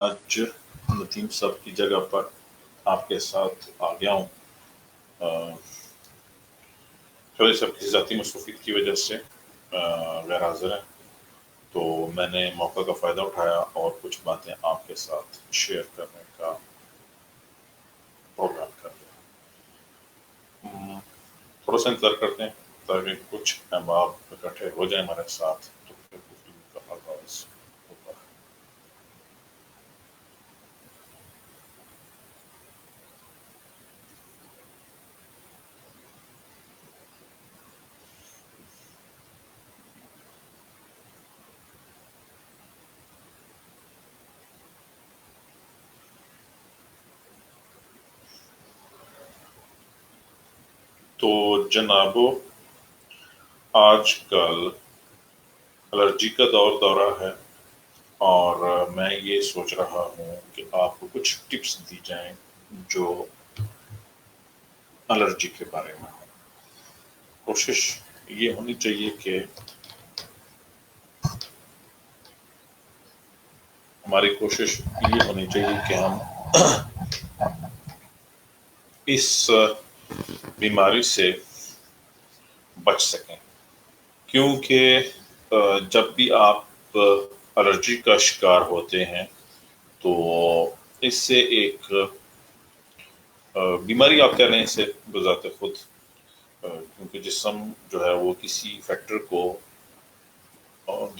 آج نتیم صاحب کی جگہ پر آپ کے ساتھ آ گیا ہوں۔ چودھری صاحب کسی ذاتی مصروفیت کی وجہ سے غیر حاضر ہیں، تو میں نے موقع کا فائدہ اٹھایا اور کچھ باتیں آپ کے ساتھ شیئر کرنے کا پروگرام کر لیا۔ تھوڑا سا انتظار کرتے ہیں تاکہ کچھ احباب اکٹھے ہو جائیں ہمارے ساتھ، تو پھر گفتگو کا آغاز ہوگا۔ تو جنابو، آج کل الرجی کا دورہ ہے، اور میں یہ سوچ رہا ہوں کہ آپ کو کچھ ٹپس دی جائیں جو الرجی کے بارے میں ہو۔ کوشش یہ ہونی چاہیے کہ ہماری کوشش یہ ہونی چاہیے کہ ہم اس بیماری سے بچ سکیں، کیونکہ جب بھی آپ الرجی کا شکار ہوتے ہیں تو اس سے ایک بیماری آپ کہہ رہے ہیں اسے بذات خود، کیونکہ جسم جو ہے وہ کسی فیکٹر کو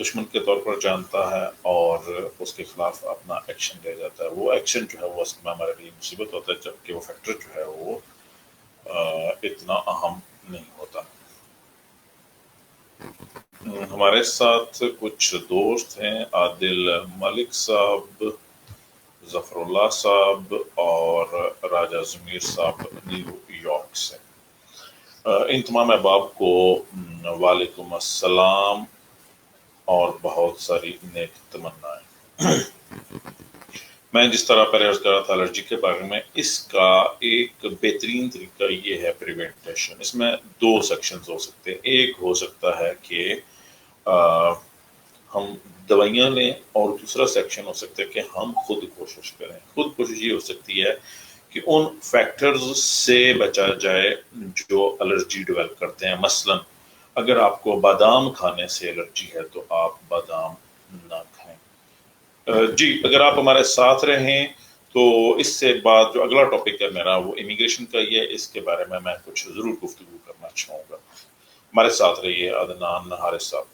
دشمن کے طور پر جانتا ہے اور اس کے خلاف اپنا ایکشن لے جاتا ہے۔ وہ ایکشن جو ہے وہ اصل میں ہمارے لیے مصیبت ہوتا ہے، جبکہ وہ فیکٹر جو ہے وہ اتنا اہم نہیں ہوتا۔ ہمارے ساتھ کچھ دوست ہیں، عادل ملک صاحب، ظفر اللہ صاحب اور راجہ ضمیر صاحب نیو یارک سے۔ ان تمام احباب کو وعلیکم السلام اور بہت ساری نیک تمنائیں۔ میں جس طرح پہلے عرض کر رہا تھا الرجی کے بارے میں، اس کا ایک بہترین طریقہ یہ ہے پریونٹیشن۔ اس میں دو سیکشنز ہو سکتے ہیں۔ ایک ہو سکتا ہے کہ ہم دوائیاں لیں، اور دوسرا سیکشن ہو سکتا ہے کہ ہم خود کوشش کریں۔ خود کوشش یہ ہو سکتی ہے کہ ان فیکٹرز سے بچا جائے جو الرجی ڈیولپ کرتے ہیں۔ مثلا اگر آپ کو بادام کھانے سے الرجی ہے تو آپ بادام نہ کھائیں۔ جی، اگر آپ ہمارے ساتھ رہیں تو اس سے بعد جو اگلا ٹاپک ہے میرا وہ امیگریشن کا ہی ہے۔ اس کے بارے میں کچھ ضرور گفتگو کرنا چاہوں گا۔ ہمارے ساتھ رہیے عدنان حارث صاحب۔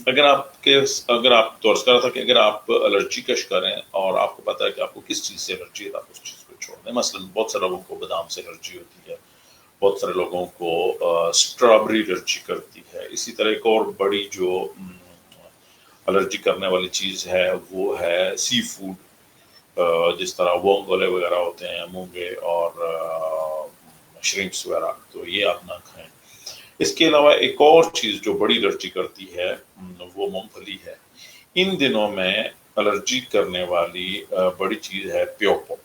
اگر آپ تو عرض کر رہا تھا کہ اگر آپ الرجی کا شکار ہیں اور آپ کو پتا ہے کہ آپ کو کس چیز سے الرجی ہے، آپ اس چیز کو چھوڑ دیں۔ مثلا بہت سارے لوگوں کو بادام سے الرجی ہوتی ہے، بہت سارے لوگوں کو اسٹرابری الرجی کرتی ہے۔ اسی طرح ایک اور بڑی جو الرجی کرنے والی چیز ہے وہ ہے سی فوڈ، جس طرح وونگولے وغیرہ ہوتے ہیں، مونگے اور شرمپس وغیرہ، تو یہ آپ نہ کھائیں۔ اس کے علاوہ ایک اور چیز جو بڑی الرجی کرتی ہے وہ مونگ پھلی ہے۔ ان دنوں میں الرجی کرنے والی بڑی چیز ہے پیوپو۔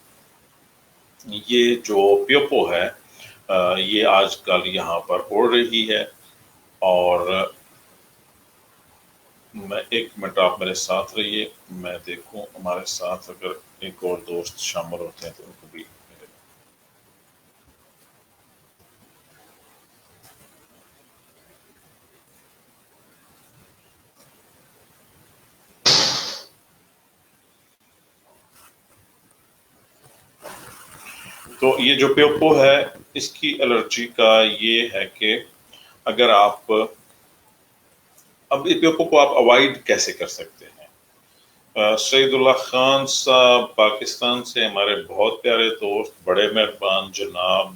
یہ جو پیوپو ہے یہ آج کل یہاں پر اڑ رہی ہے، اور میں ایک منٹ آپ میرے ساتھ رہیے، میں دیکھوں ہمارے ساتھ اگر ایک اور دوست شامل ہوتے ہیں تو ان کو بھی ملے۔ تو یہ جو پیوپو ہے اس کی الرجی کا یہ ہے کہ اگر آپ اب پیوپو کو آپ اوائڈ کیسے کر سکتے ہیں؟ سعید اللہ خان صاحب پاکستان سے، ہمارے بہت پیارے دوست، بڑے مہربان جناب،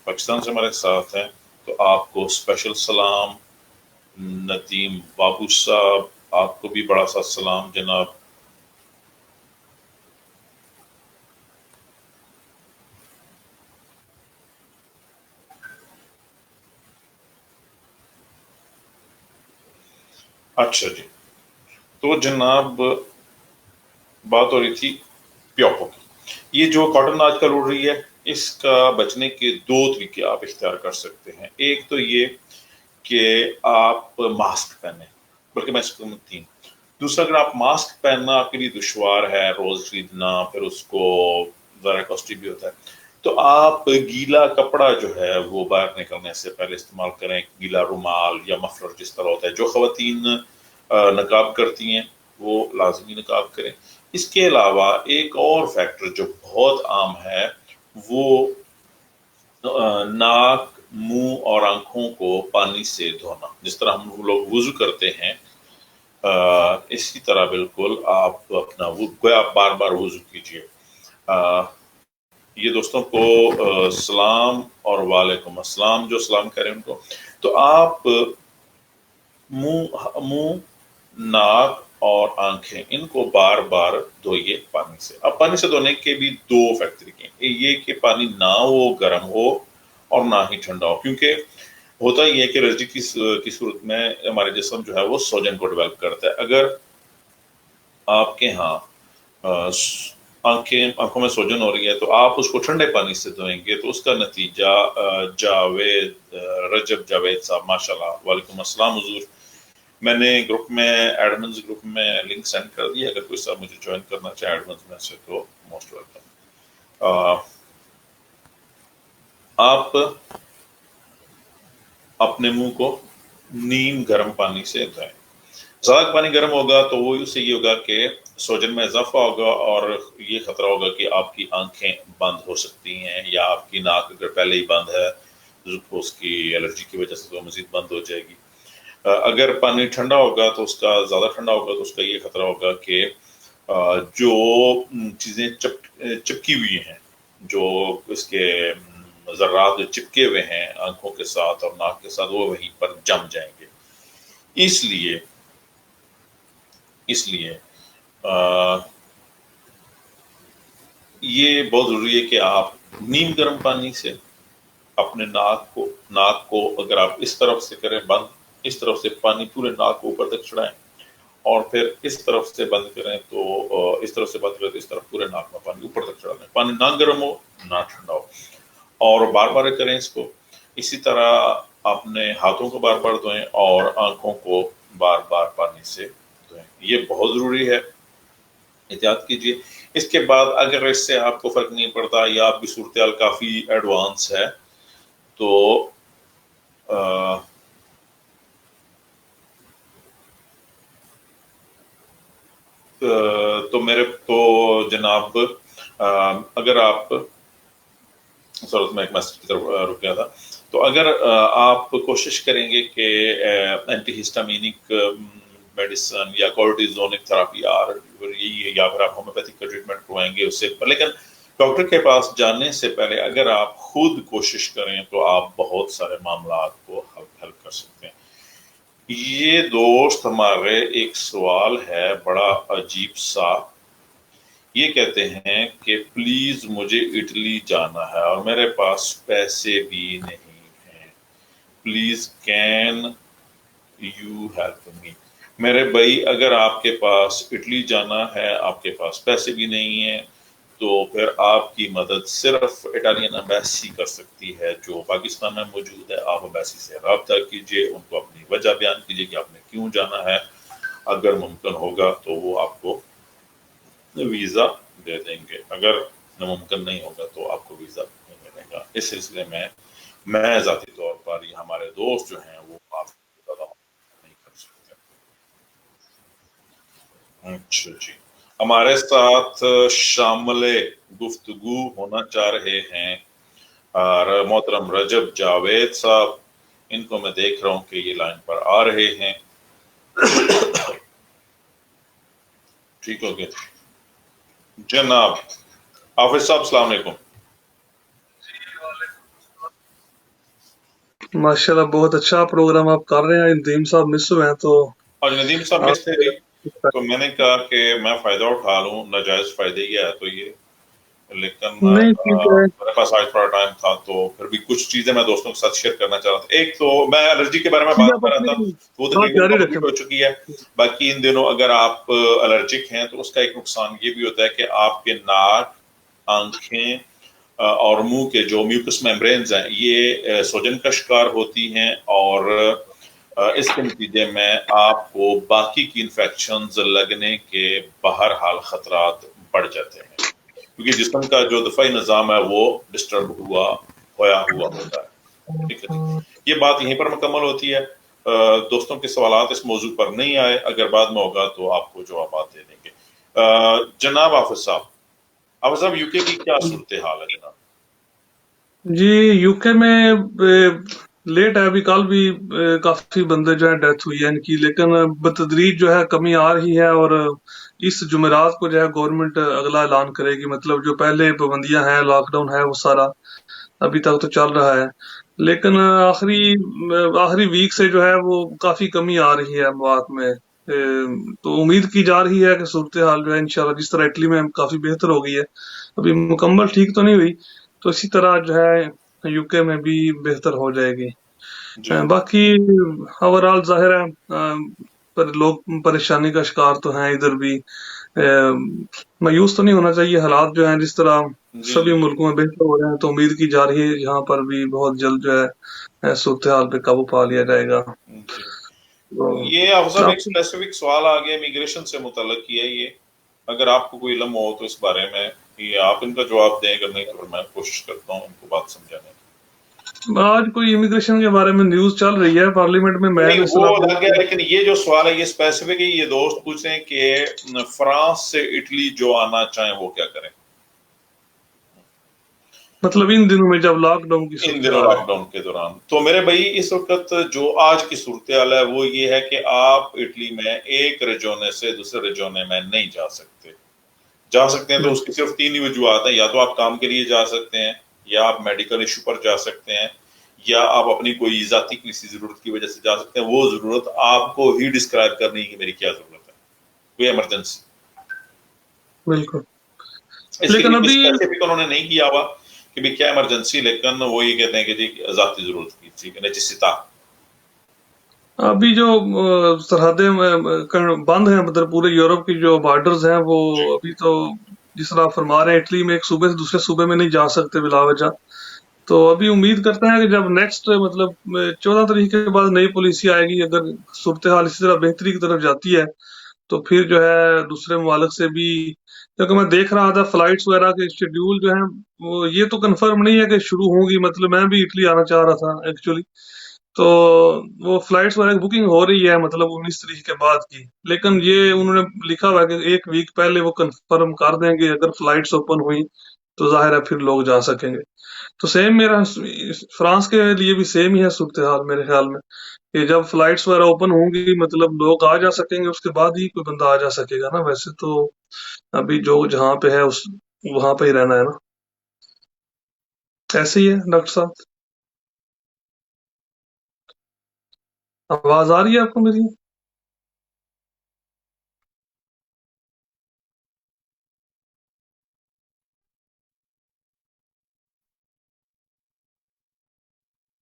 پاکستان سے ہمارے ساتھ ہیں، تو آپ کو اسپیشل سلام۔ ندیم بابو صاحب، آپ کو بھی بڑا سا سلام جناب۔ اچھا جی، تو جناب بات ہو رہی تھی پیوپو کی۔ یہ جو کاٹن آج کل اڑ رہی ہے، اس کا بچنے کے دو طریقے آپ اختیار کر سکتے ہیں۔ ایک تو یہ کہ آپ ماسک پہنیں، بلکہ میں اس کو تین۔ دوسرا اگر آپ ماسک پہننا آپ کے لیے دشوار ہے روز خریدنا، پھر اس کو ذرا کاسٹلی بھی ہوتا ہے، تو آپ گیلا کپڑا جو ہے وہ باہر نکلنے سے پہلے استعمال کریں، گیلا رومال یا مفلر جس طرح ہوتا ہے. جو خواتین نقاب کرتی ہیں وہ لازمی نقاب کریں. اس کے علاوہ ایک اور فیکٹر جو بہت عام ہے وہ ناک، منہ اور آنکھوں کو پانی سے دھونا. جس طرح ہم لوگ وضو کرتے ہیں اسی طرح بالکل آپ اپنا گویا بار بار وضو کیجیے. یہ دوستوں کو سلام اور وعلیکم السلام، جو سلام کریں ان کو. تو آپ منہ، ناک اور آنکھیں ان کو بار بار دھوئیے پانی سے. اب پانی سے دھونے کے بھی دو فیکٹر ہیں، یہ کہ پانی نہ ہو گرم ہو اور نہ ہی ٹھنڈا ہو، کیونکہ ہوتا ہی ہے کہ الرجی کی صورت میں ہمارے جسم جو ہے وہ سوجن کو ڈیولپ کرتا ہے. اگر آپ کے ہاں آنکھوں میں سوجن ہو رہی ہے تو آپ اس کو ٹھنڈے پانی سے دھوئیں گے تو اس کا نتیجہ رجب جاوید صاحب ماشاءاللہ، وعلیکم السلام حضور. میں نے گروپ میں ایڈمنز گروپ میں لنک سینڈ کر دیا، اگر کوئی صاحب مجھے جوائن کرنا چاہے ایڈمنز میں سے تو موسٹ ویلکم. آپ اپنے منہ کو نیم گرم پانی سے دھوئیں. زیادہ پانی گرم ہوگا تو وہ اس سے یہ ہوگا کہ سوجن میں اضافہ ہوگا اور یہ خطرہ ہوگا کہ آپ کی آنکھیں بند ہو سکتی ہیں، یا آپ کی ناک اگر پہلے ہی بند ہے اس کی الرجی کی وجہ سے تو مزید بند ہو جائے گی. اگر پانی ٹھنڈا ہوگا تو اس کا زیادہ ٹھنڈا ہوگا تو اس کا یہ خطرہ ہوگا کہ جو چیزیں چپکی ہوئی ہیں، جو اس کے ذرات جو چپکے ہوئے ہیں آنکھوں کے ساتھ اور ناک کے ساتھ، وہ وہیں پر جم جائیں گے. اس لیے یہ بہت ضروری ہے کہ آپ نیم گرم پانی سے اپنے ناک کو اگر آپ اس طرف سے کریں بند، اس طرف سے پانی پورے ناک کو اوپر تک چڑھائیں اور پھر اس طرف سے بند کریں تو اس طرف سے بند کریں تو اس طرف پورے ناک میں پانی اوپر تک چڑھا دیں. پانی نہ گرم ہو نہ ٹھنڈا ہو، اور بار بار کریں اس کو. اسی طرح اپنے ہاتھوں کو بار بار دھوئیں اور آنکھوں کو بار بار پانی سے دھوئیں. یہ بہت ضروری ہے، احتیاط کیجیے. اس کے بعد اگر اس سے آپ کو فرق نہیں پڑتا یا آپ کی صورتحال کافی ایڈوانس ہے تو جناب اگر آپ میں ایک میسج کی طرف رک گیا تھا، تو اگر آپ کوشش کریں گے کہ اینٹی ہسٹامینک میڈیسن یا کورٹیزونک تھراپی یا پھر آپ ہومیوپیتھک کا ٹریٹمنٹ کروائیں گے اس سے، لیکن ڈاکٹر کے پاس جانے سے پہلے اگر آپ خود کوشش کریں تو آپ بہت سارے معاملات کو حل کر سکتے ہیں. یہ دوست ہمارے ایک سوال ہے بڑا عجیب سا. یہ کہتے ہیں کہ پلیز مجھے اٹلی جانا ہے اور میرے پاس پیسے بھی نہیں ہیں، please can you help me. میرے بھائی اگر آپ کے پاس اٹلی جانا ہے، آپ کے پاس پیسے بھی نہیں ہیں، تو پھر آپ کی مدد صرف اٹالین ایمبیسی کر سکتی ہے جو پاکستان میں موجود ہے. آپ ایمبیسی سے رابطہ کیجئے، ان کو اپنی وجہ بیان کیجئے کہ آپ نے کیوں جانا ہے. اگر ممکن ہوگا تو وہ آپ کو ویزا دے دیں گے، اگر ناممکن نہیں ہوگا تو آپ کو ویزا نہیں ملے گا. اس سلسلے میں ذاتی طور پر یہ ہمارے دوست جو ہیں وہ کافی زیادہ نہیں کر سکتے. اچھا جی، ہمارے ساتھ شامل گفتگو ہونا چاہ رہے ہیں محترم رجب جاوید صاحب. ان کو میں دیکھ رہا ہوں کہ یہ لائن پر آ رہے ہیں. ٹھیک ہو گیا جناب. حافظ صاحب السلام علیکم. ماشاءاللہ بہت اچھا پروگرام آپ کر رہے ہیں. ندیم صاحب مس ہوئے ہیں تو اور ندیم صاحب مس تھے جی، تو میں نے کہا کہ میں فائدہ اٹھا لوں، ناجائز فائدے ہی ہے تو یہ، لیکن نہیں ٹھیک ہے. میرے پاس آج تھوڑا ٹائم تھا تو پھر بھی کچھ چیزیں میں دوستوں کے ساتھ شیئر کرنا چاہ رہا تھا. ایک تو میں الرجی کے بارے میں ٹھیک ہے، بات آپ کر رہا اپنی تھا، وہ بات تقریباً جاری رکھیں. کمپلیٹ ہو چکی ہے. باقی ان دنوں اگر آپ الرجک ہیں تو اس کا ایک نقصان یہ بھی ہوتا ہے کہ آپ کے ناک، آنکھیں اور منہ کے جو میوکس میمبرینز ہیں یہ سوجن کا شکار ہوتی ہیں اور اس کے نتیجے میں آپ کو باقی کی انفیکشنز لگنے کے بہرحال خطرات بڑھ جاتے ہیں، کیونکہ جسم کا جو دفاعی نظام ہے وہ ڈسٹرب ہوا ہوتا ہے. ٹھیک ہے، یہ بات یہیں پر مکمل ہوتی ہے. دوستوں کے سوالات اس موضوع پر نہیں آئے، اگر بعد میں ہوگا تو آپ کو جوابات دے دیں گے. جناب حافظ صاحب یو کے کی کیا صورتحال ہے جناب؟ جی یو کے میں لیٹ ہے، ابھی کل بھی کافی بندے جو ہے ڈیتھ ہوئی ہے ان کی، لیکن بتدریج جو ہے کمی آ رہی ہے، اور اس جمعرات کو جو ہے گورنمنٹ اگلا اعلان کرے گی. مطلب جو پہلے پابندیاں ہیں، لاک ڈاؤن ہے، وہ سارا ابھی تک تو چل رہا ہے، لیکن آخری ویک سے جو ہے وہ کافی کمی آ رہی ہے اموات میں. تو امید کی جا رہی ہے کہ صورتحال جو ہے انشاءاللہ جس طرح اٹلی میں کافی بہتر ہو گئی ہے، ابھی مکمل ٹھیک تو نہیں ہوئی، تو اسی طرح جو ہے یو کے میں بھی بہتر ہو جائے گی. جی باقی اوورال ظاہر ہے پر لوگ پریشانی کا شکار تو ہیں ادھر بھی. مایوس تو نہیں ہونا چاہیے، حالات جو ہیں جس طرح جی سبھی جی ملکوں میں بہتر ہو رہے ہیں، تو امید کی جا رہی ہے یہاں پر بھی بہت جلد جو ہے صورتحال پہ قابو پا لیا جائے گا. جی. تو یہ افضل آپ ایک اسپیسیفک سوال آگے امیگریشن سے متعلق کیا ہے، یہ اگر آپ کو کوئی علم ہو تو اس بارے میں یہ آپ ان کا جواب دیں، اگر نہیں تو میں کوشش کرتا ہوں ان کو بات سمجھانے کی. آج کوئی امیگریشن کے بارے میں نیوز چل رہی ہے پارلیمنٹ میں، میں نہیں نے وہ سنا لگ گیا، لیکن یہ جو سوال ہے یہ اسپیسیفک ہے. یہ دوست پوچھ رہے ہیں کہ فرانس سے اٹلی جو آنا چاہیں وہ کیا کریں مطلب ان دنوں میں جب لاک ڈاؤن کی ان دنوں صورتحال لاک ہے. ڈاؤن کے دوران. تو میرے بھائی اس وقت جو آج کی صورتحال ہے وہ یہ ہے کہ آپ اٹلی میں ایک رجونے سے دوسرے رجونے میں نہیں جا سکتے. جا سکتے ہیں تو اس کی صرف 3 ہی وجوہات ہیں، یا تو آپ کام کے لیے جا سکتے ہیں، یا آپ میڈیکل ایشو پر جا سکتے ہیں، یا آپ اپنی کوئی ذاتی کسی ضرورت کی وجہ سے جا سکتے ہیں. وہ ضرورت آپ کو ہی ڈسکرائب کرنی ہے کہ میری کیا ضرورت ہے، کوئی ایمرجنسی. بالکل. اس کے لیکن لیے کوئی ابھی اسپیسیفک انہوں نے نہیں کیا ہوا کہ بھی کیا ایمرجنسی، لیکن وہ یہ کہتے ہیں کہ جی ذاتی ضرورت کی تھی، نیسیسٹا. جو سرحدیں بند ہیں، مطلب پورے یورپ کی جو بارڈرز ہیں وہ جی ابھی تو جس طرح آپ فرما رہے ہیں اٹلی میں ایک صوبے سے دوسرے صوبے میں نہیں جا سکتے بلا وجہ. تو ابھی امید کرتے ہیں کہ جب نیکسٹ مطلب 14 تاریخ کے بعد نئی پالیسی آئے گی، اگر صورتحال اسی طرح بہتری کی طرف جاتی ہے تو پھر جو ہے دوسرے ممالک سے بھی، کیونکہ میں دیکھ رہا تھا فلائٹس وغیرہ کے شیڈیول جو ہیں وہ یہ تو کنفرم نہیں ہے کہ شروع ہوں گی. مطلب میں بھی اٹلی آنا چاہ رہا تھا ایکچولی، تو وہ فلائٹس وغیرہ کی بکنگ ہو رہی ہے مطلب 19 تاریخ کے بعد کی، لیکن یہ انہوں نے لکھا ہوا ہے کہ ایک ویک پہلے وہ کنفرم کر دیں گے. اگر فلائٹس اوپن ہوئی تو ظاہر ہے پھر لوگ جا سکیں گے. تو سیم میرا فرانس کے لیے بھی سیم ہی ہے صورتحال میرے خیال میں، کہ جب فلائٹس وغیرہ اوپن ہوں گی مطلب لوگ آ جا سکیں گے، اس کے بعد ہی کوئی بندہ آ جا سکے گا نا. ویسے تو ابھی جو جہاں پہ ہے وہاں پہ ہی رہنا ہے نا. ایسے ہی ہے ڈاکٹر صاحب. آواز آ رہی ہے آپ کو میری؟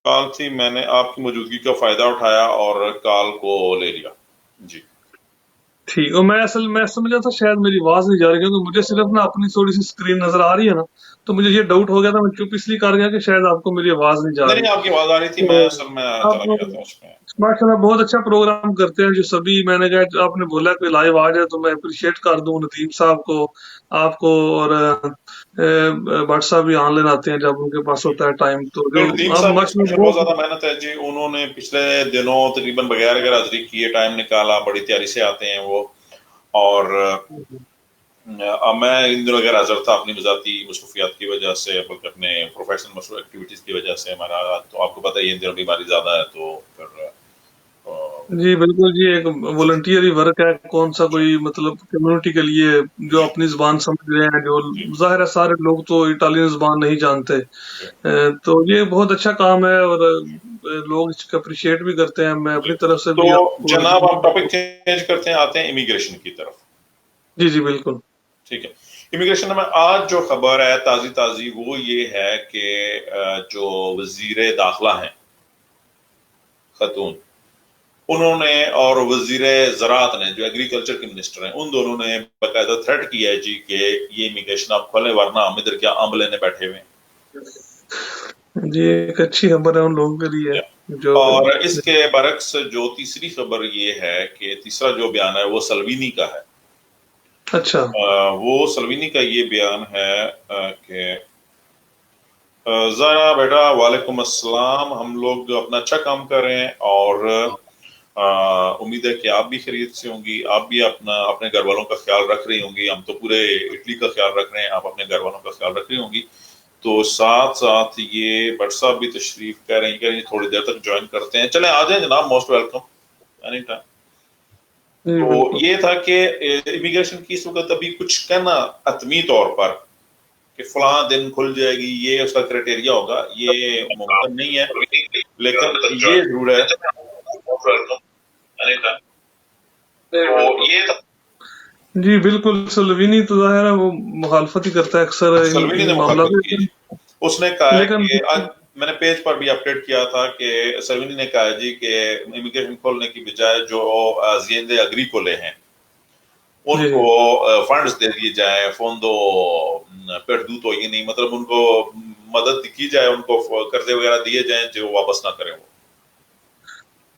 کال تھی، میں نے آپ کی موجودگی کا فائدہ اٹھایا اور کال کو لے لیا. جی ٹھیک. اور میں سمجھا تھا شاید میری آواز نہیں جا رہی، کیونکہ مجھے صرف نا اپنی تھوڑی سی اسکرین نظر آ رہی ہے نا، تو مجھے یہ ڈاؤٹ ہو گیا تھا. میں چپ اس لیے کر گیا کہ شاید آپ کو میری آواز نہیں جا نہیں رہی. نہیں، آپ کی آواز آ رہی تھی، تو میں اصل میں چلا آپ گیا تھا اس میں. ماشاء اللہ بہت اچھا پروگرام کرتے ہیں جو سبھی. میں نے کہا جو آپ نے بولا کہ لائیو آ جائے تو میں اپریشیٹ کر دوں ندیم صاحب کو، آپ کو، اور بٹ صاحب بھی آن لائن آتے ہیں جب ان کے پاس ہوتا ہے ٹائم. تو جو ندیم آپ صاحب کی اس ماشاء میں اللہ بہت بہت زیادہ محنت ہے جی. انہوں نے پچھلے دنوں تقریباً بغیر اگر حاضری کیے ٹائم نکالا، بڑی تیاری سے آتے ہیں وہ. اور میں ان دنوں غیر حاضر تھا اپنی ذاتی مصروفیات کی وجہ سے، بلکہ اپنے پروفیشنل مصروف ایکٹیویٹیز کی وجہ سے. ہمارا تو آپ کو پتہ ہی ان دنوں بیماری زیادہ ہے، تو پھر جی بالکل جی. ایک والنٹیئر ورک ہے، کون سا جی کوئی مطلب کمیونٹی کے لیے جو جی اپنی زبان سمجھ رہے ہیں. جو جی ظاہر ہے سارے لوگ تو اٹالین زبان نہیں جانتے، جی تو یہ بہت اچھا کام ہے، اور لوگ اس کو اپریشیٹ بھی کرتے ہیں. میں جی. اپنی طرف سے تو بھی آپ کو جناب ہم ٹاپک چینج کرتے ہیں، آتے ہیں امیگریشن کی طرف. جی جی بالکل. ٹھیک ہے. امیگریشن میں آج جو خبر ہے تازی وہ یہ ہے کہ جو وزیر داخلہ ہیں خاتون، انہوں نے، اور وزیر زراعت نے جو ایگریکلچر کے منسٹر ہیں، ان دونوں نے باقاعدہ تھریٹ کیا ہے جی کہ یہ امیگریشن آپ کھولیں ورنہ ہم ادھر کیا آم لینے بیٹھے ہوئے ہیں. جی ایک اچھی خبر ہے ان لوگوں کے لیے. جو اور اس کے برعکس جو تیسری خبر یہ ہے کہ تیسرا جو بیان ہے وہ سلوینی کا ہے. اچھا وہ سلوینی کا یہ بیان ہے کہ ذرا بیٹا وعلیکم السلام، ہم لوگ اپنا اچھا کام کر رہے ہیں اور امید ہے کہ آپ بھی خیریت سے ہوں گی، آپ بھی اپنے گھر والوں کا خیال رکھ رہی ہوں گی، ہم تو پورے اٹلی کا خیال رکھ رہے ہیں، آپ اپنے گھر والوں کا خیال رکھ رہی ہوں گی. تو ساتھ ساتھ یہ بٹ صاحب بھی تشریف کہہ رہے ہیں تھوڑی دیر تک جوائن کرتے ہیں. چلیں آ جائیں جناب، موسٹ ویلکم اینی ٹائم. جی تو بالکل. یہ تھا کہ امیگریشن کی اس وقت ابھی کچھ کہنا حتمی طور پر کہ فلاں دن کھل جائے گی، یہ اس کا کرائٹیریا ہوگا، یہ ممکن نہیں ہے. لیکن یہ ضرور ہے جی بالکل. سلوینی تو ظاہر ہے وہ مخالفت ہی کرتا ہے اکثر سلوینی نے ان مخالفت معاملات کی. میں. اس نے کہا ہے لیکن کہ آج میں نے پیج پر بھی اپڈیٹ کیا تھا کہ سلوینی نے کہا جی کہ امیگریشن کھولنے کی بجائے جو زیندے اگریکولے ہیں ان جی کو فنڈز دے دیے جائیں، فوندو پردوتو، یہ نہیں مطلب ان کو مدد کی جائے، ان کو قرضے وغیرہ دیے جائیں جو واپس نہ کریں. وہ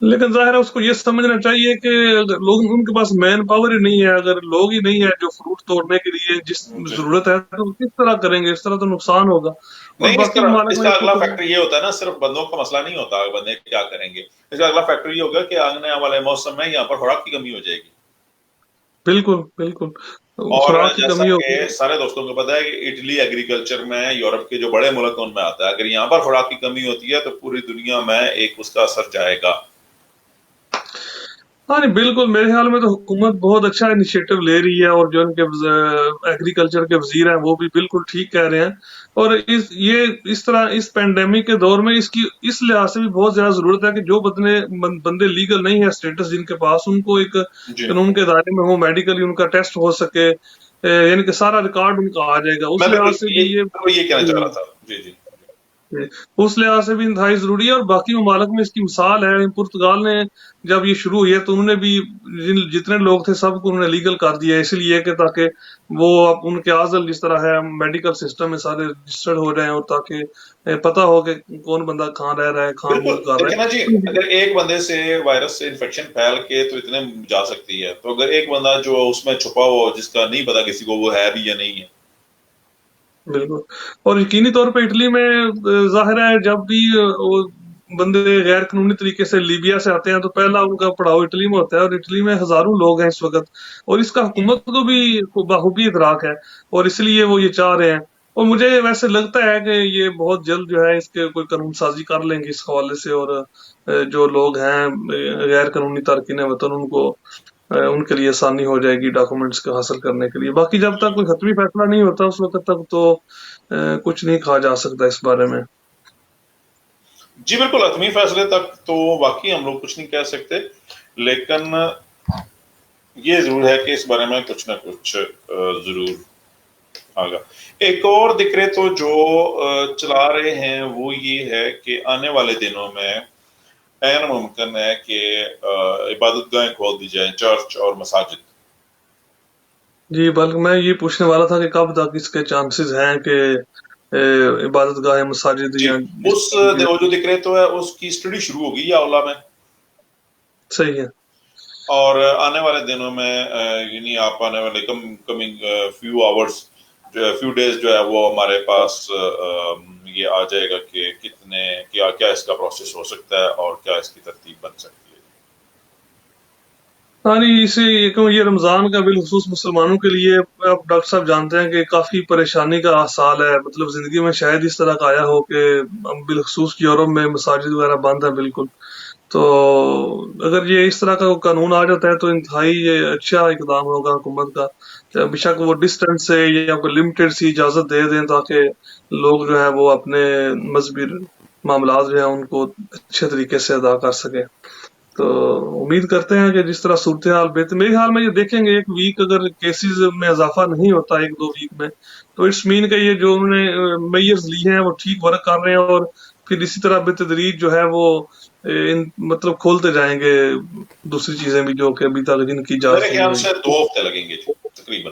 لیکن ظاہر ہے اس کو یہ سمجھنا چاہیے کہ اگر لوگ ان کے پاس مین پاور ہی نہیں ہے، اگر لوگ ہی نہیں ہے جو فروٹ توڑنے کے لیے جس جی ضرورت ہے تو کس طرح کریں گے؟ اس طرح تو نقصان ہوگا. اور نہیں، باقی ممالک اس میں کا اگلا فیکٹر یہ ہوتا ہے نا، صرف بندوں کا مسئلہ نہیں ہوتا بندے کیا کریں گے، اس کا اگلا فیکٹر یہ ہوگا کہ آنے والے موسم میں یہاں پر خوراک کی کمی ہو جائے گی. بالکل بالکل اور خوراک کی جیسا کمی کہ ہوگی. سارے دوستوں کو پتا ہے کہ اٹلی ایگریکلچر میں یورپ کے جو بڑے ملک ان میں آتا ہے، اگر یہاں پر خوراک کی کمی ہوتی ہے تو پوری دنیا میں ایک اس کا اثر جائے گا. ہاں نہیں بالکل. میرے خیال میں تو حکومت بہت اچھا انیشیٹو لے رہی ہے، اور جو ان کے ایگریکلچر کے وزیر ہیں وہ بھی بالکل ٹھیک کہہ رہے ہیں. اور اس طرح اس پینڈیمک کے دور میں اس لحاظ سے بھی بہت زیادہ ضرورت ہے کہ جو بندے لیگل نہیں ہے اسٹیٹس جن کے پاس، ان کو ایک جی قانون کے دائرے میں ہو، میڈیکلی ان کا ٹیسٹ ہو سکے، یعنی کہ سارا ریکارڈ ان کا آ جائے گا. میں اس لحاظ سے بھی یہ کہنا چاہ رہا تھا. جی جی اس لحاظ سے بھی انتہائی ضروری ہے. اور باقی ممالک میں اس کی مثال ہے. پرتگال نے جب یہ شروع ہوئی ہے تو انہوں نے بھی جتنے لوگ تھے سب کو انہوں نے لیگل کر دیا، اس لیے کہ تاکہ وہ اب ان کے آزل جس طرح ہے میڈیکل سسٹم میں سارے رجسٹرڈ ہو رہے ہیں، اور تاکہ پتہ ہو کہ کون بندہ کہاں رہ رہا ہے، کہاں بالکل. موو کر رہا دیکھیں نا جی، ہے. اگر ایک بندے سے وائرس سے انفیکشن پھیل کے تو اتنے جا سکتی ہے، تو اگر ایک بندہ جو اس میں چھپا ہوا جس کا نہیں پتا کسی کو وہ ہے بھی یا نہیں ہے. بالکل. اور یقینی طور پہ اٹلی میں ظاہر ہے جب بھی وہ بندے غیر قانونی طریقے سے لیبیا سے آتے ہیں تو پہلا ان کا پڑاؤ اٹلی میں ہوتا ہے، اور اٹلی میں ہزاروں لوگ ہیں اس وقت، اور اس کا حکومت کو بھی بخوبی ادراک ہے، اور اس لیے وہ یہ چاہ رہے ہیں. اور مجھے ویسے لگتا ہے کہ یہ بہت جلد جو ہے اس کے کوئی قانون سازی کر لیں گے اس حوالے سے، اور جو لوگ ہیں غیر قانونی تارکین وطن ان کے لیے آسانی ہو جائے گی ڈاکومنٹس کو حاصل کرنے کے لیے. باقی جب تک کوئی حتمی فیصلہ نہیں ہوتا اس وقت تک تو کچھ نہیں کہا جا سکتا اس بارے میں. جی بالکل، حتمی فیصلے تک تو واقعی ہم لوگ کچھ نہیں کہہ سکتے، لیکن یہ ضرور ہے کہ اس بارے میں کچھ نہ کچھ ضرور آگا. ایک اور ذکر تو جو چلا رہے ہیں وہ یہ ہے کہ آنے والے دنوں میں عین ممکن ہے کہ عبادت گاہیں کھول دی جائیں، چرچ اور مساجد. جی بلکہ میں یہ پوچھنے والا تھا کہ کب تک اس کے چانسز ہیں کہ عبادت گاہیں مساجد جی، یا اس جو ذکر تو ہے اس کی اسٹڈی شروع ہوگی یا اولا میں، صحیح ہے. اور آنے والے دنوں میں یعنی آپ آنے والے coming few hours few days جو ہے وہ ہمارے پاس یہ آ جائے گا کہ کیا اس کا پروسیس ہو سکتا ہے اور کیا اس کی ترتیب بن سکتی ہے. ہاں یہ رمضان کا بالخصوص مسلمانوں کے لیے اب ڈاکٹر صاحب جانتے ہیں کہ کافی پریشانی کا سال ہے. مطلب زندگی میں شاید اس طرح کا آیا ہو کہ بالخصوص یورپ میں مساجد وغیرہ بند ہے بالکل. تو اگر یہ اس طرح کا قانون آ جاتا ہے تو انتہائی یہ اچھا اقدام ہوگا حکومت کا. بے شک وہ ڈسٹینس سے یا کوئی لمیٹڈ سی اجازت دے دیں تاکہ لوگ جو ہے وہ اپنے مذہبی معاملات جو ہیں ان کو اچھے طریقے سے ادا کر سکیں. تو امید کرتے ہیں کہ جس طرح صورتحال بہتر، میرے خیال میں یہ دیکھیں گے ایک ویک اگر کیسز میں اضافہ نہیں ہوتا 1-2 ویک میں، تو اٹس مین کہ یہ جو انہوں نے میئرز لی ہیں وہ ٹھیک ورک کر رہے ہیں، اور پھر اسی طرح بتدریج جو ہے وہ مطلب کھولتے جائیں گے دوسری چیزیں بھی جو کہ ابھی تک جن کی میرے اجازت نہیں خیال ہوئی. سے 2 ہفتے لگیں گے تقریباً.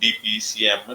DPCM,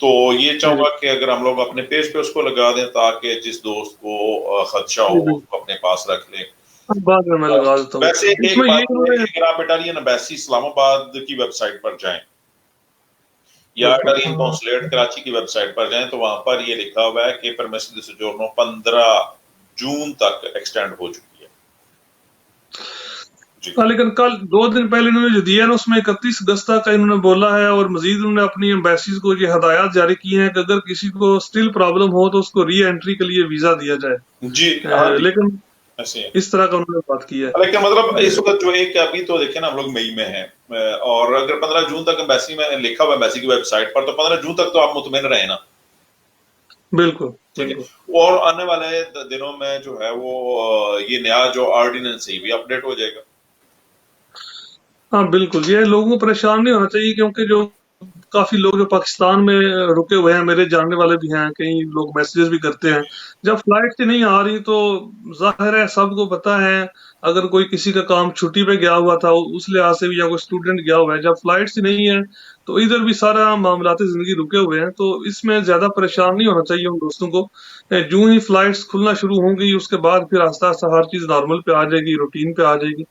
تو یہ چاہوں گا کہ اگر ہم لوگ اپنے پیج پہ اس کو لگا دیں تاکہ جس دوست کو خدشہ ہو اس کو اپنے پاس رکھ لیں. بعد میں لگا دیتا ہوں. ویسے اس ایک میں بات یہ ہے کہ اگر آپ اٹالین ایمبیسی اسلام آباد کی ویب سائٹ پر جائیں یا اٹالین قونصلیٹ کراچی کی ویب سائٹ پر جائیں تو وہاں پر یہ لکھا ہوا ہے کہ پرمیس ڈی سوجورنو 15 جون تک ایکسٹینڈ ہو چکی ہے. جی لیکن کل 2 دن پہلے انہوں نے جو دیا ہے نا اس میں 31 اگست کا انہوں نے بولا ہے، اور مزید انہوں نے اپنی ایمبیسیز کو یہ ہدایات جاری کی ہیں کہ اگر کسی کو اسٹل پرابلم ہو تو اس کو ری انٹری کے لیے ویزا دیا جائے. جی ہاں جی لیکن ایسے ہے. اس طرح کا انہوں نے بات کی ہے. لیکن مطلب اس وقت جو ہے کہ ابھی تو دیکھیں نا ہم لوگ مئی میں ہیں اور اگر 15 جون تک ایمبیسی میں لکھا ہوا ایمبیسی کی ویب سائٹ پر تو 15 جون تک تو آپ مطمئن رہیں نا. بالکل ٹھیک ہے. بالکل. اور آنے والے دنوں میں جو ہے وہ یہ نیا جو آرڈیننس ہے بھی اپڈیٹ ہو جائے گا. ہاں بالکل، یہ لوگوں کو پریشان نہیں ہونا چاہیے، کیونکہ جو کافی لوگ جو پاکستان میں رکے ہوئے ہیں، میرے جاننے والے بھی ہیں، کئی لوگ میسیجز بھی کرتے ہیں. جب فلائٹ سے نہیں آ رہی تو ظاہر ہے سب کو پتا ہے، اگر کوئی کسی کا کام چھٹی پہ گیا ہوا تھا اس لحاظ سے بھی، یا کوئی اسٹوڈنٹ گیا ہوا ہے، جب فلائٹ سے نہیں ہے تو ادھر بھی سارا معاملات زندگی رکے ہوئے ہیں. تو اس میں زیادہ پریشان نہیں ہونا چاہیے ان دوستوں کو. جو ہی فلائٹس کھلنا شروع ہوں گی اس کے بعد پھر آہستہ آہستہ ہر چیز نارمل پہ آ جائے گی، روٹین پہ آ جائے گی.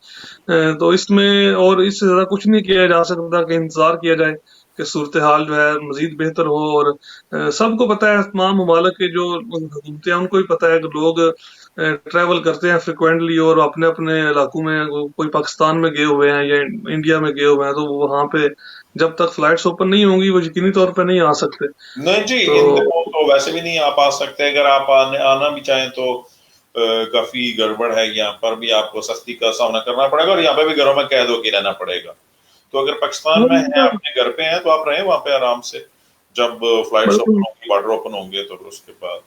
تو اس میں اور اس سے زیادہ کچھ نہیں کیا جا سکتا کہ انتظار کیا جائے کہ صورتحال جو ہے مزید بہتر ہو. اور سب کو پتا ہے، تمام ممالک کے جو حکومتیں ہیں ان کو بھی پتا ہے کہ لوگ ٹریول کرتے ہیں فریکوینٹلی اور اپنے اپنے علاقوں میں، کوئی پاکستان میں گئے ہوئے ہیں یا انڈیا میں گئے ہوئے ہیں، تو وہاں پہ جب تک فلائٹس اوپن نہیں ہوں گی وہ یقینی طور پہ نہیں آ سکتے. نہیں جی تو ان دنوں تو ویسے بھی نہیں آپ آ سکتے. اگر آپ آنا بھی چاہیں تو کافی گڑبڑ ہے. یہاں پر بھی آپ کو سختی کا سامنا کرنا پڑے گا اور یہاں پہ بھی گھروں میں قید ہو کے رہنا پڑے گا. تو اگر پاکستان میں ہیں اپنے گھر پہ ہیں تو آپ رہیں وہاں پہ آرام سے. جب فلائٹس اوپن ہوں گی، بارڈر اوپن ہوں گے تو پھر اس کے بعد.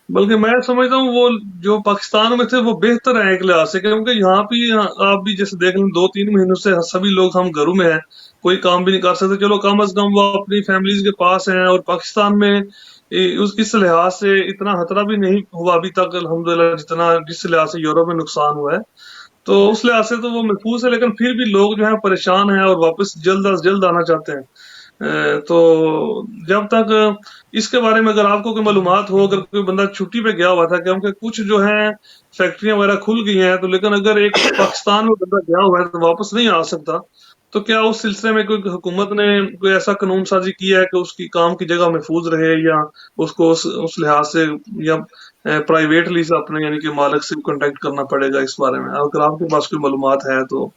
بلکہ میں سمجھتا ہوں وہ جو پاکستان میں تھے وہ بہتر ہیں ایک لحاظ سے، کیونکہ یہاں بھی آپ بھی جیسے دیکھ لیں 2-3 مہینوں سے سبھی لوگ ہم گھروں میں ہیں، کوئی کام بھی نہیں کر سکتے. چلو کم از کم وہ اپنی فیملیز کے پاس ہیں. اور پاکستان میں اس لحاظ سے اتنا خطرہ بھی نہیں ہوا ابھی تک الحمدللہ جس لحاظ سے یورپ میں نقصان ہوا ہے. تو اس لحاظ سے تو وہ محفوظ ہے، لیکن پھر بھی لوگ جو ہیں پریشان ہیں اور واپس جلد از جلد آنا چاہتے ہیں. تو جب تک اس کے بارے میں اگر آپ کو کوئی معلومات ہو، اگر کوئی بندہ چھٹی پہ گیا ہوا تھا، کیونکہ کچھ جو ہیں فیکٹریاں وغیرہ کھل گئی ہیں، تو لیکن اگر ایک پاکستان میں بندہ گیا ہوا ہے تو واپس نہیں آ سکتا، تو کیا اس سلسلے میں کوئی حکومت نے کوئی ایسا قانون سازی کیا ہے کہ اس کی کام کی جگہ محفوظ رہے، یا اس کو اس لحاظ سے یا پرائیویٹلی سے اپنے یعنی کہ مالک سے کانٹیکٹ کرنا پڑے گا؟ اس بارے میں اگر آپ کے پاس کوئی معلومات ہے تو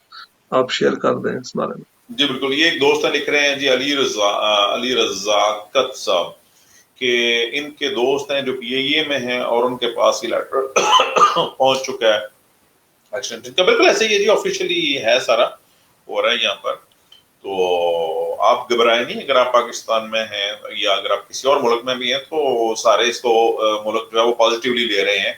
آپ شیئر کر دیں اس بارے میں. جی بالکل. یہ ایک دوست لکھ رہے ہیں جی علی رضاکت صاحب کہ ان کے دوست ہیں جو پی اے میں ہیں اور ان کے پاس ہی لیٹر پہنچ چکا ہے ایکسٹینشن کا. بالکل ایسے ہی ہے جی، آفیشیلی ہے سارا ہو رہا ہے یہاں پر. تو آپ گھبرائیں نہیں. اگر آپ پاکستان میں ہیں یا اگر آپ کسی اور ملک میں بھی ہیں تو سارے اس کو ملک جو ہے وہ پازیٹیولی لے رہے ہیں.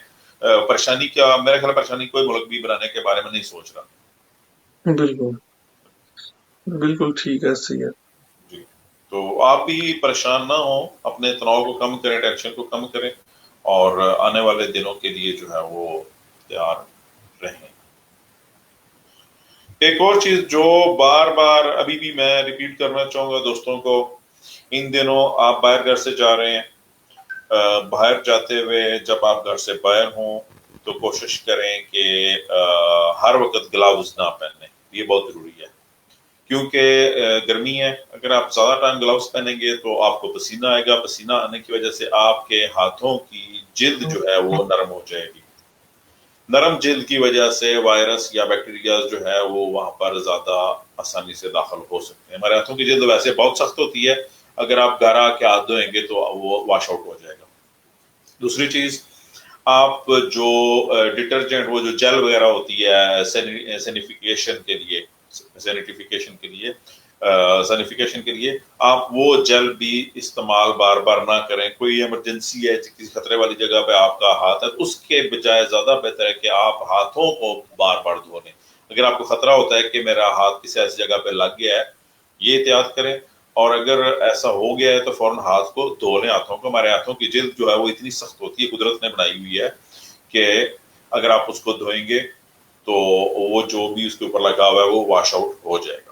پریشانی کیا، میرا خیال پریشانی کوئی ملک بھی بنانے کے بارے میں نہیں سوچ رہا. بالکل بالکل ٹھیک ہے، صحیح ہے. جی تو آپ بھی پریشان نہ ہوں، اپنے تناؤ کو کم کریں، ٹینشن کو کم کریں اور آنے والے دنوں کے لیے جو ہے وہ تیار رہیں. ایک اور چیز جو بار بار ابھی بھی میں ریپیٹ کرنا چاہوں گا دوستوں کو، ان دنوں آپ باہر گھر سے جا رہے ہیں، باہر جاتے ہوئے جب آپ گھر سے باہر ہوں تو کوشش کریں کہ ہر وقت گلاوز نہ پہنیں. یہ بہت ضروری ہے کیونکہ گرمی ہے. اگر آپ زیادہ ٹائم گلاوز پہنیں گے تو آپ کو پسینہ آئے گا. پسینہ آنے کی وجہ سے آپ کے ہاتھوں کی جلد جو ہے وہ نرم ہو جائے گی. نرم جلد کی وجہ سے وائرس یا بیکٹیریا جو ہے وہ وہاں پر زیادہ آسانی سے داخل ہو سکتے ہیں. ہمارے ہاتھوں کی جلد ویسے بہت سخت ہوتی ہے، اگر آپ گھر آ کے ہاتھ دھوئیں گے تو وہ واش آؤٹ ہو جائے گا. دوسری چیز، آپ جو ڈٹرجنٹ وہ جو جیل وغیرہ ہوتی ہے سینیفیکیشن کے لیے آپ وہ جیل بھی استعمال بار بار نہ کریں. کوئی ایمرجنسی ہے، کسی خطرے والی جگہ پہ آپ کا ہاتھ ہے، اس کے بجائے زیادہ بہتر ہے کہ آپ ہاتھوں کو بار بار دھو لیں. اگر آپ کو خطرہ ہوتا ہے کہ میرا ہاتھ کسی ایسی جگہ پہ لگ گیا ہے، یہ احتیاط کریں. اور اگر ایسا ہو گیا ہے تو فوراً ہاتھ کو دھو لیں. ہاتھوں کو، ہمارے ہاتھوں کی جلد جو ہے وہ اتنی سخت ہوتی ہے، قدرت نے بنائی ہوئی ہے کہ اگر آپ اس کو دھوئیں گے تو وہ جو بھی اس کے اوپر لگا ہوا ہے وہ واش آؤٹ ہو جائے گا.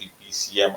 DPCM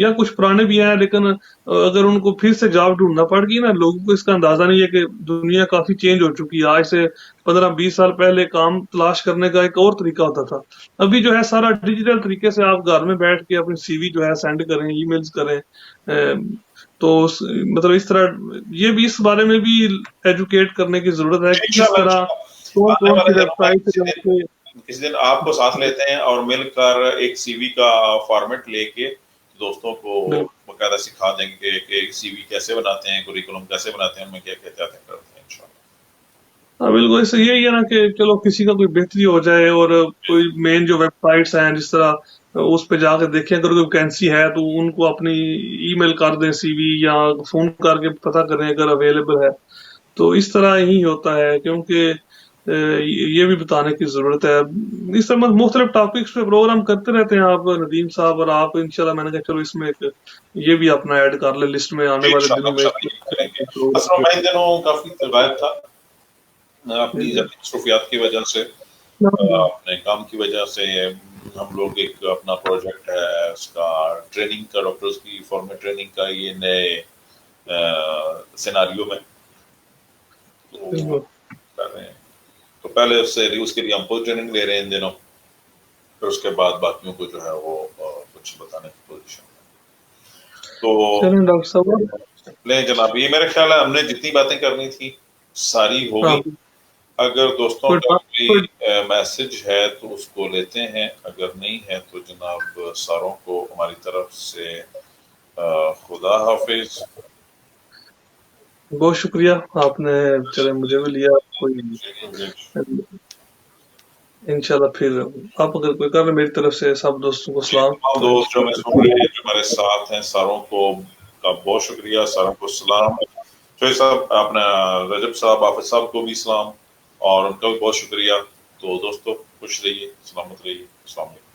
یا کچھ پرانے بھی ہیں لیکن اگر ان کو پھر سے جاب ڈھونڈنا پڑ گئی نا، لوگوں کو اس کا اندازہ نہیں ہے کہ دنیا کافی چینج ہو چکی ہے. آج سے 15-20 سال پہلے کام تلاش کرنے کا ایک اور طریقہ ہوتا تھا. ابھی جو ہے سارا ڈیجیٹل طریقے سے آپ گھر میں بیٹھ کے اپنی سی وی جو ہے سینڈ کریں، ای میلز کریں. تو مطلب اس طرح یہ بھی اس بارے میں بھی ایجوکیٹ کرنے کی ضرورت ہے کہ کس طرح کون آنے کون والے سی ویب دنوں میں سائٹ سے جا کے. کسی دن آپ کو ساتھ لیتے ہیں اور مل کر ایک سی وی کا فارمیٹ لے کے دوستوں کو باقاعدہ سکھا دیں گے کہ سی وی کیسے بناتے ہیں، کوریکولم کیسے بناتے ہیں، ان میں کیا کیا کرتے ہیں انشاءاللہ. ہاں بالکل، اس سے یہی ہے نا کہ چلو کسی کا کوئی بہتری ہو جائے، اور کوئی مین جو ویب سائٹس ہیں جس طرح اس پہ جا کے دیکھیں اگر کوئی ویکینسی ہے تو ان کو اپنی ای میل کر دیں سی وی، یا فون کر کے پتہ کریں اگر اویلیبل ہے. تو اس طرح ہی ہوتا ہے، کیونکہ یہ بھی بتانے کی ضرورت ہے. اس طرح مختلف ٹاپکس پہ پروگرام کرتے رہتے ہیں آپ ندیم صاحب، اور آپ انشاءاللہ میں نے کہا چلو اس میں یہ بھی اپنا ایڈ کر لیں لسٹ میں آنے والے دنوں میں. یہی کریں گے. اصل میں ان دنوں کافی غائب تھا اپنی مصروفیات کی وجہ سے، اپنے کام کی وجہ سے. ہم لوگ ایک اپنا پروجیکٹ ہے اس کا ٹریننگ کا، ڈاکٹرز کی فارمل ٹریننگ کا، یہ نئے سیناریو میں تو کر رہے ہیں. تو پہلے اس کے لیے ہم خود ٹریننگ لے رہے ہیں ان دنوں، پھر اس کے بعد باقیوں کو جو ہے وہ کچھ بتانے کی پوزیشن ہے. تو ڈاکٹر صاحب لیں جناب، یہ میرے خیال ہے ہم نے جتنی باتیں کرنی تھی ساری ہوگی. اگر دوستوں کا کوئی میسج ہے تو اس کو لیتے ہیں، اگر نہیں ہے تو جناب ساروں کو ہماری طرف سے خدا حافظ. بہت شکریہ، آپ نے چلے مجھے بھی لیا. کوئی انشاءاللہ پھر آپ اگر کوئی کر رہے، میری طرف سے سب دوستوں کو سلام. تمام دوست جو میں سن رہے ہیں، جو ہمارے ساتھ ہیں، ساروں کو کا بہت شکریہ، ساروں کو سلام. شویب صاحب، اپنا رجب صاحب، حافظ صاحب کو بھی سلام، اور ان کا بھی بہت شکریہ. تو دوستو خوش رہیے، سلامت رہیے. السلام علیکم.